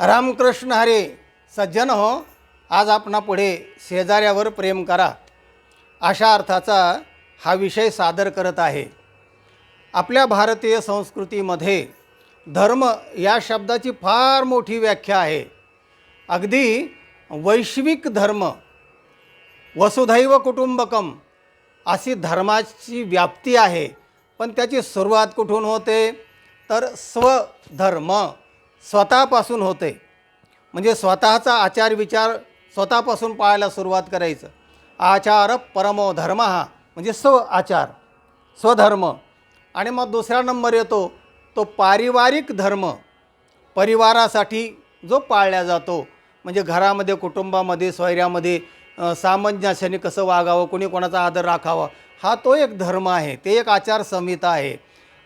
रामकृष्ण हरे. सज्जन हो, आज आपणा पुढे शेजाऱ्यावर प्रेम करा अशा अर्थाचा हा विषय सादर करत आहे. आपल्या भारतीय संस्कृतीमध्ये धर्म या शब्दाची फार मोठी व्याख्या आहे. अगदी वैश्विक धर्म, वसुधैव कुटुंबकम अशी धर्माची व्याप्ती आहे. पण त्याची सुरुवात कुठून होते तर स्वधर्म, स्वतःपासून होते. म्हणजे स्वतःचा आचार विचार स्वतःपासून पाळायला सुरुवात करायचं. आचार परमो धर्म हा म्हणजे स्व आचार, स्वधर्म. आणि मग दुसरा नंबर येतो तो पारिवारिक धर्म, परिवारासाठी जो पाळला जातो. म्हणजे घरामध्ये, कुटुंबामध्ये, सोयऱ्यामध्ये सामंजस्याने कसं वागावं, कोणी कोणाचा आदर राखावा, हा तो एक धर्म आहे, ते एक आचारसंहिता आहे.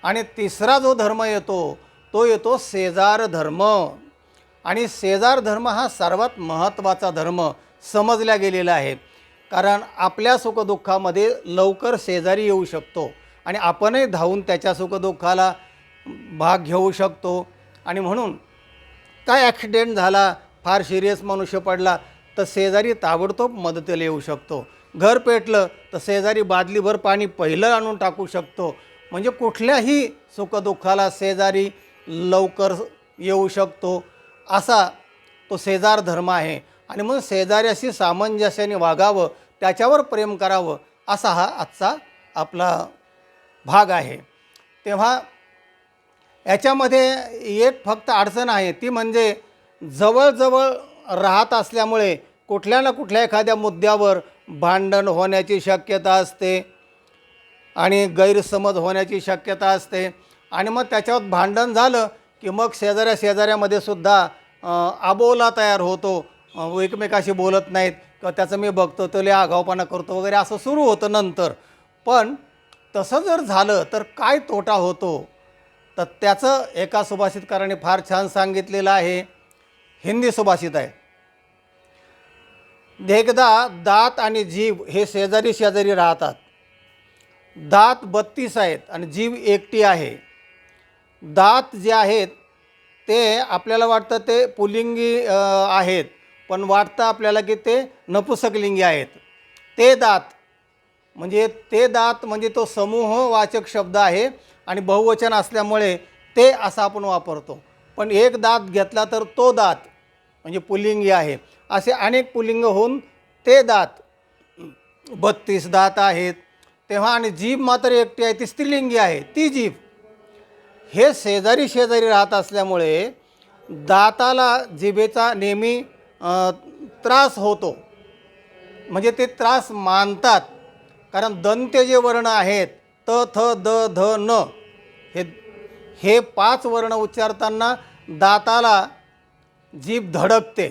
आणि तिसरा जो धर्म येतो तो येतो शेजार धर्म. आणि शेजार धर्म हा सर्वात महत्त्वाचा धर्म समजला गेलेला आहे. कारण आपल्या सुखदुःखामध्ये लवकर शेजारी येऊ शकतो आणि आपणही धावून त्याच्या सुखदुःखाला भाग घेऊ शकतो. आणि म्हणून काय ॲक्सिडेंट झाला, फार सिरियस मनुष्य पडला तर शेजारी ताबडतोब मदतीला येऊ शकतो. घर पेटलं तर शेजारी बादलीभर पाणी पहिलं आणून टाकू शकतो. म्हणजे कुठल्याही सुखदुःखाला शेजारी लवकर येऊ शकतो, असा तो शेजार धर्म आहे. आणि म्हणून शेजाऱ्याशी सामंजस्याने वागावं, त्याच्यावर प्रेम करावं, असा हा आजचा आपला भाग आहे. तेव्हा याच्यामध्ये एक फक्त अडचण आहे, ती म्हणजे जवळजवळ राहत असल्यामुळे कुठल्या ना कुठल्या एखाद्या मुद्द्यावर भांडण होण्याची शक्यता असते आणि गैरसमज होण्याची शक्यता असते. आणि मग त्याच्यावर भांडण झालं की मग शेजाऱ्यामध्ये सुद्धा आबोला तयार होतो. एकमेकाशी बोलत नाहीत किंवा त्याचं मी बघतो तो लय आगाऊपणा करतो वगैरे असं सुरू होतं नंतर. पण तसं जर झालं तर काय तोटा होतो, तर त्याचं एका सुभाषितकाराने फार छान सांगितलेलं आहे. हिंदी सुभाषित आहे. एकदा दात आणि जीभ हे शेजारी शेजारी राहतात. दात 32 आहेत आणि जीभ एकटी आहे. दात जे आहेत ते आपल्याला वाटतं ते पुल्लिंगी आहेत, पण वाटतं आपल्याला की ते नपुंसकलिंगी आहेत. ते दात म्हणजे तो समूहवाचक शब्द आहे आणि बहुवचन असल्यामुळे ते असं आपण वापरतो. पण एक दात घेतला तर तो दात म्हणजे पुल्लिंगी आहे. असे अनेक पुल्लिंग होऊन ते दात 32 दात आहेत. तेव्हा आणि जीभ मात्र एकटी आहे, ती स्त्रीलिंगी आहे, ती जीभ. हे शेजारी शेजारी राहत असल्यामुळे दाताला जिभेचा नेहमी त्रास होतो. म्हणजे ते त्रास मानतात. कारण दंत्य जे वर्ण आहेत त, थ, द, ध, न हे 5 वर्ण उच्चारताना दाताला जीभ धडकते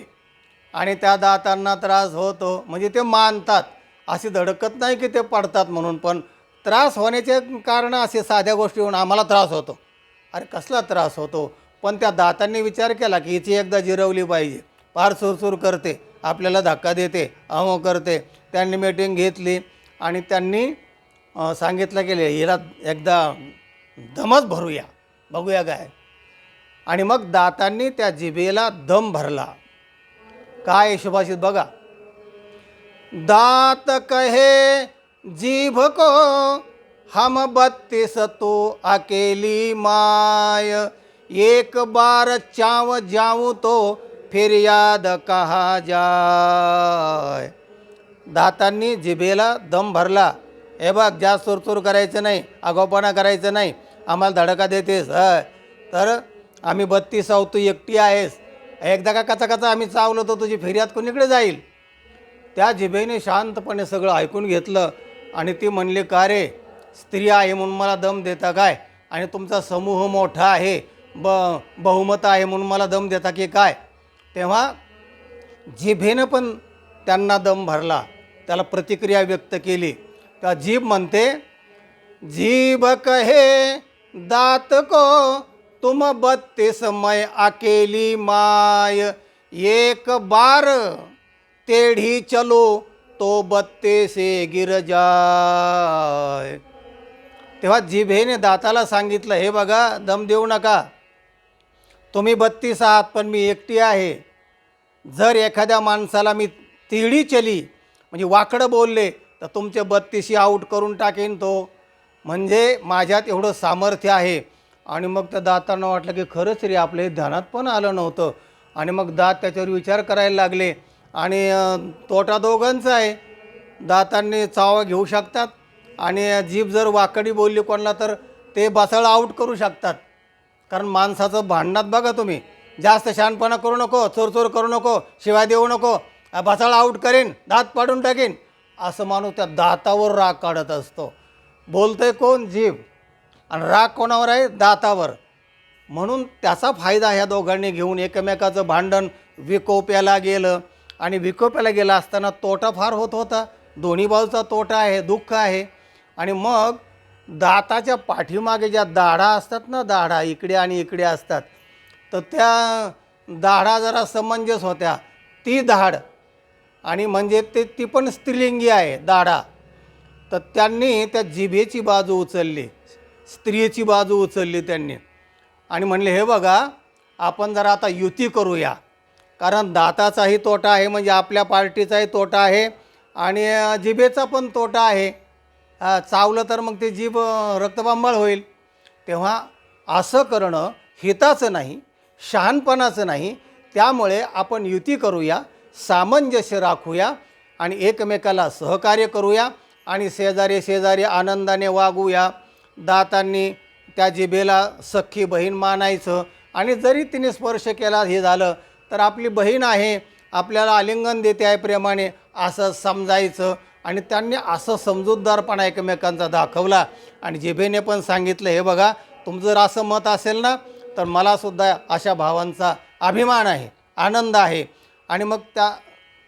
आणि त्या दातांना त्रास होतो. म्हणजे ते मानतात, अशी धडकत नाही की ते पडतात म्हणून. पण त्रास होण्याचे कारण असे साध्या गोष्टीहून आम्हाला त्रास होतो. अरे कसला त्रास होतो, पण त्या दातांनी विचार केला की हिची एकदा जिरवली पाहिजे. फार सुरसुर करते, आपल्याला धक्का देते, अहो करते. त्यांनी मीटिंग घेतली आणि त्यांनी सांगितलं की हिला एकदा दमच भरूया, बघूया काय. आणि मग दातांनी त्या जिभेला दम भरला. काय सुभाषित बघा. दात कहे जीभ को हम 32 तो अकेली माय, एक बार चाव जाऊं तो फिर याद कहा जाय. दातांनी जिभेला दम भरला. हे बघ, जास्त सुरसुर करायचं नाही, आगाऊपणा करायचं नाही, आम्हाला धडका देतेस तर आम्ही 32 आहोत, तू एकटी आहेस. एकदा का कचा आम्ही चावलं तर तुझी फिर्याद कोणीकडे जाईल. त्या जिभेने शांतपणे सगळं ऐकून घेतलं आणि ती म्हणली, का रे, स्त्री आहे म्हणून मला दम देता काय, आणि तुमचा समूह मोठा आहे, बहुमत आहे म्हणून मला दम देता की काय. तेव्हा जिभेनं पण त्यांना दम भरला, त्याला प्रतिक्रिया व्यक्त केली. त्या जीभ म्हणते, जीभ कहे दात को तुम 32 मैं अकेली माय, एक बार टेढ़ी चलो तो 32 से गिर जाय. तेव्हा जिभेने दाताला सांगितलं, हे बघा, दम देऊ नका, तुम्ही 32 आहात पण मी एकटी आहे. जर एखाद्या माणसाला मी तिरडी केली म्हणजे वाकडं बोलले तर तुमचे 32 आऊट करून टाकेन तो. म्हणजे माझ्यात एवढं सामर्थ्य आहे. आणि मग त्या दातांना वाटलं की खरंच रे आपल्या ध्यानात पण आलं नव्हतं. आणि मग दात त्याच्यावर विचार करायला लागले. आणि तोटा दोघांचा आहे. दातांनी चावा घेऊ शकतात आणि जीभ जर वाकडी बोलली कोणाला तर ते बसाळ आऊट करू शकतात. कारण माणसाचं भांडणात बघा तुम्ही, जास्त शहाणपणा करू नको, चोरचोर करू नको, शिवाय देऊ नको, बसाळ आऊट करेन, दात पाडून टाकेन, असं माणूस त्या दातावर राग काढत असतो. बोलतंय कोण? जीभ. आणि राग कोणावर आहे? दातावर. म्हणून त्याचा फायदा ह्या दोघांनी घेऊन एकमेकाचं भांडण विकोप्याला गेलं. आणि विकोप्याला गेलं असताना तोटा फार होत होता. दोन्ही बाजूचा तोटा आहे, दुःख आहे. आणि मग दाताच्या पाठीमागे ज्या दाढा असतात ना, दाढा इकडे आणि इकडे असतात, तर त्या दाढा जरा समंजस होत्या. ती दाढ आणि म्हणजे ती पण स्त्रीलिंगी आहे दाढा. तर त्यांनी त्या जिभेची बाजू उचलली, स्त्रियेची बाजू उचलली त्यांनी. आणि म्हणले हे बघा आपण जरा आता युती करूया. कारण दाताचाही तोटा आहे म्हणजे आपल्या पार्टीचाही तोटा आहे आणि जिभेचा पण तोटा आहे. चावलं तर मग ते जीभ रक्तबंबाळ होईल. तेव्हा असं करणं हिताचं नाही, शहाणपणाचं नाही. त्यामुळे आपण युती करूया, सामंजस्य राखूया आणि एकमेकाला सहकार्य करूया आणि शेजारी शेजारी आनंदाने वागूया. दातांनी त्या जिभेला सख्खी बहीण मानायचं आणि जरी तिने स्पर्श केला हे झालं तर आपली बहीण आहे, आपल्याला आलिंगन देते आहे प्रेमाने, असं समजायचं. आणि त्यांनी असं समजूतदारपणा एकमेकांचा दाखवला. आणि जिभेने पण सांगितलं हे बघा तुमचं जर असं मत असेल ना तर मलासुद्धा अशा भावांचा अभिमान आहे, आनंद आहे. आणि मग त्या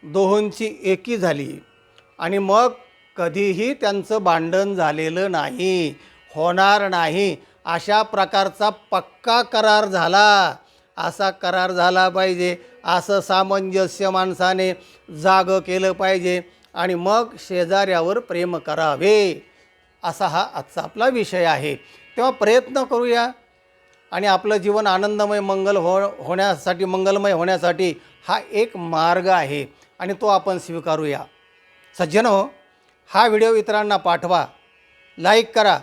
दोहोंची एकी झाली. आणि मग कधीही त्यांचं भांडण झालेलं नाही, होणार नाही. अशा प्रकारचा पक्का करार झाला. असा करार झाला पाहिजे, असं सामंजस्य माणसाने जागं केलं पाहिजे. आणि मग शेजाऱ्यावर प्रेम करावे, असा हा आजचा आपला विषय आहे. तेव्हा प्रयत्न करूया आणि आपलं जीवन आनंदमय मंगलमय होण्यासाठी हा एक मार्ग आहे आणि तो आपण स्वीकारूया. सज्जनो, हा व्हिडिओ इतरांना पाठवा, लाईक करा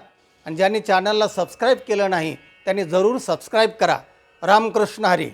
आणि ज्यांनी चॅनलला सबस्क्राईब केलं नाही त्यांनी जरूर सबस्क्राईब करा. रामकृष्ण हरी.